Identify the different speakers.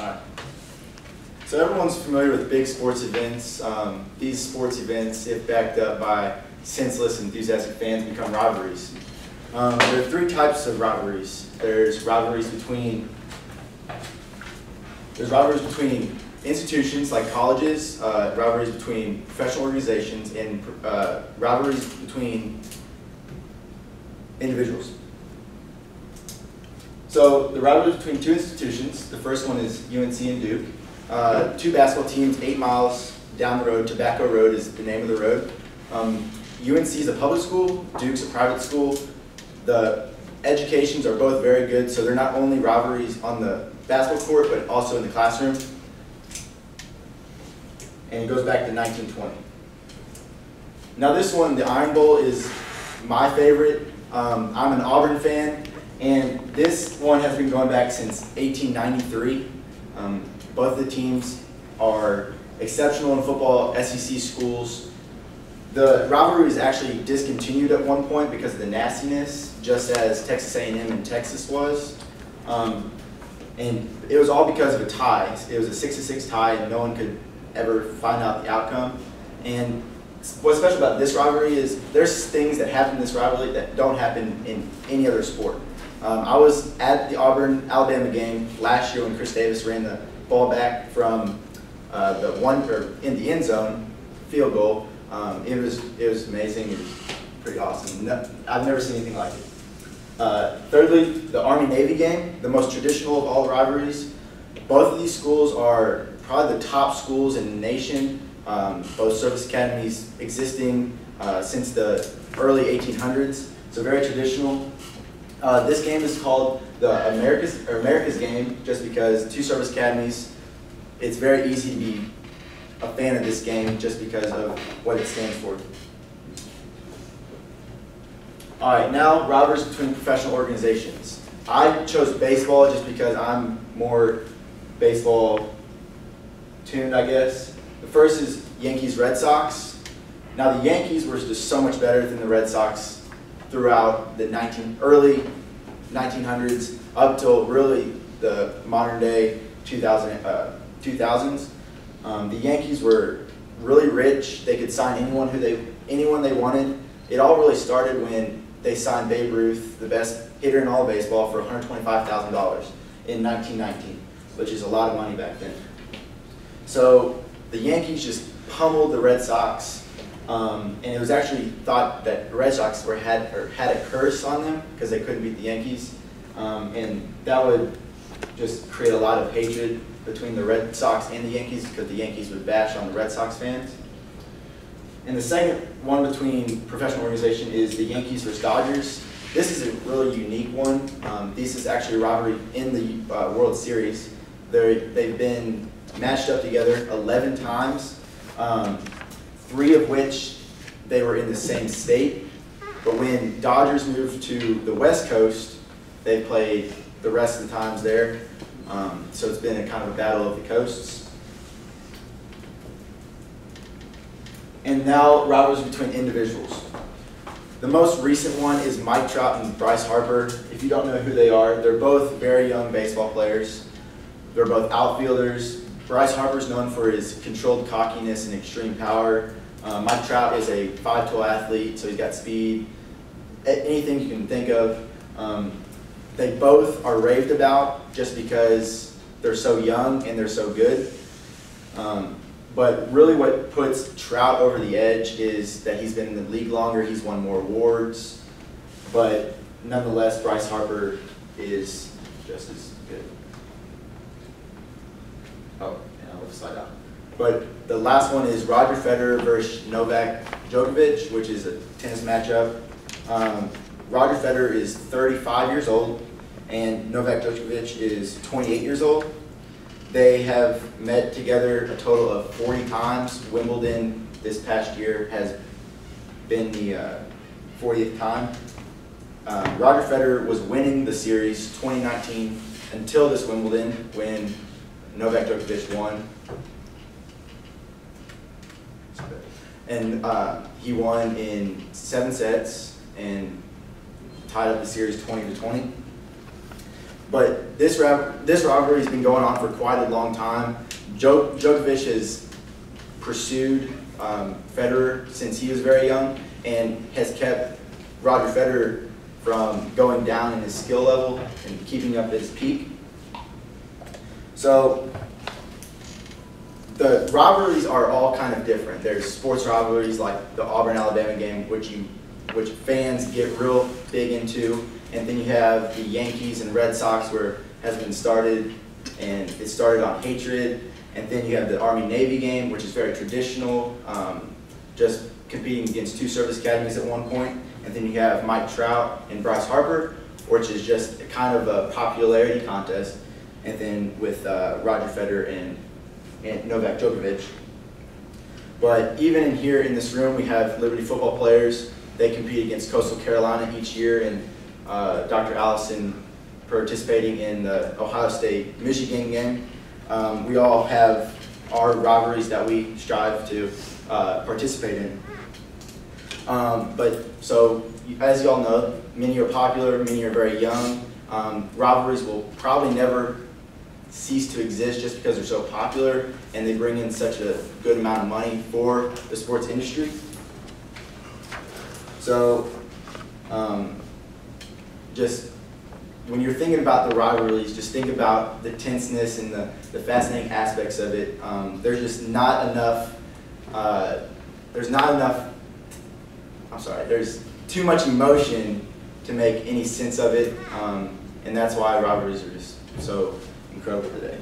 Speaker 1: Alright. So everyone's familiar with big sports events. These sports events, if backed up by senseless, enthusiastic fans, become rivalries. There are three types of rivalries. There's rivalries between institutions like colleges, rivalries between professional organizations, and rivalries between individuals. So the rivalries between two institutions, the first one is UNC and Duke. Two basketball teams 8 miles down the road. Tobacco Road is the name of the road. UNC is a public school, Duke's a private school. The educations are both very good, so they're not only rivalries on the basketball court, but also in the classroom. And it goes back to 1920. Now this one, the Iron Bowl, is my favorite. I'm an Auburn fan, and this one has been going back since 1893. Both the teams are exceptional in football, SEC schools. The rivalry was actually discontinued at one point because of the nastiness, just as Texas A&M and Texas was. And it was all because of a tie. It was a 6-6 tie, and no one could ever find out the outcome. And what's special about this rivalry is there's things that happen in this rivalry that don't happen in any other sport. I was at the Auburn-Alabama game last year when Chris Davis ran the ball back from in the end zone, field goal. It was amazing. It was pretty awesome. I've never seen anything like it. Thirdly, the Army-Navy game, the most traditional of all rivalries. Both of these schools are probably the top schools in the nation. Both service academies existing since the early 1800s, so very traditional. This game is called the America's game just because two service academies. It's very easy to be a fan of this game just because of what it stands for. All right, now rivalries between professional organizations. I chose baseball just because I'm more baseball tuned, I guess. The first is Yankees-Red Sox. Now the Yankees were just so much better than the Red Sox throughout the early 1900s up till really the modern day 2000s. The Yankees were really rich. They could sign anyone they wanted. It all really started when they signed Babe Ruth, the best hitter in all of baseball, for $125,000 in 1919, which is a lot of money back then. So the Yankees just pummeled the Red Sox, and it was actually thought that the Red Sox had a curse on them because they couldn't beat the Yankees, and that would just create a lot of hatred between the Red Sox and the Yankees because the Yankees would bash on the Red Sox fans. And the second one between professional organization is the Yankees versus Dodgers. This is a really unique one. This is actually a rivalry in the World Series. They've been matched up together 11 times, 3 of which they were in the same state. But when Dodgers moved to the West Coast, they played the rest of the times there. So it's been a kind of a battle of the coasts. And now rivalries between individuals. The most recent one is Mike Trout and Bryce Harper. If you don't know who they are, they're both very young baseball players. They're both outfielders. Bryce Harper's known for his controlled cockiness and extreme power. Mike Trout is a 5'12" athlete, so he's got speed. Anything you can think of. They both are raved about just because they're so young and they're so good. But really what puts Trout over the edge is that he's been in the league longer, he's won more awards, but nonetheless, Bryce Harper is just as good. Oh, and I'll slide down. But the last one is Roger Federer versus Novak Djokovic, which is a tennis matchup. Roger Federer is 35 years old, and Novak Djokovic is 28 years old. They have met together a total of 40 times. Wimbledon this past year has been the 40th time. Roger Federer was winning the series 2019 until this Wimbledon when Novak Djokovic won. And he won in 7 sets and tied up the series 20-20. But this rivalry has been going on for quite a long time. Djokovic has pursued Federer since he was very young and has kept Roger Federer from going down in his skill level and keeping up his peak. So the rivalries are all kind of different. There's sports rivalries like the Auburn-Alabama game, which fans get real big into, and then you have the Yankees and Red Sox, where it has been started, and it started on hatred. And then you have the Army-Navy game, which is very traditional, just competing against two service academies at one point. And then you have Mike Trout and Bryce Harper, which is just kind of a popularity contest. And then with Roger Federer and Novak Djokovic. But even here in this room, we have Liberty football players. They compete against Coastal Carolina each year, and Dr. Allison participating in the Ohio State-Michigan game. We all have our rivalries that we strive to participate in. But so, as you all know, many are popular, many are very young. Rivalries will probably never cease to exist just because they're so popular and they bring in such a good amount of money for the sports industry. So, just when you're thinking about the rivalries, just think about the tenseness and the fascinating aspects of it. There's just not enough, there's too much emotion to make any sense of it, and that's why rivalries are just so incredible today.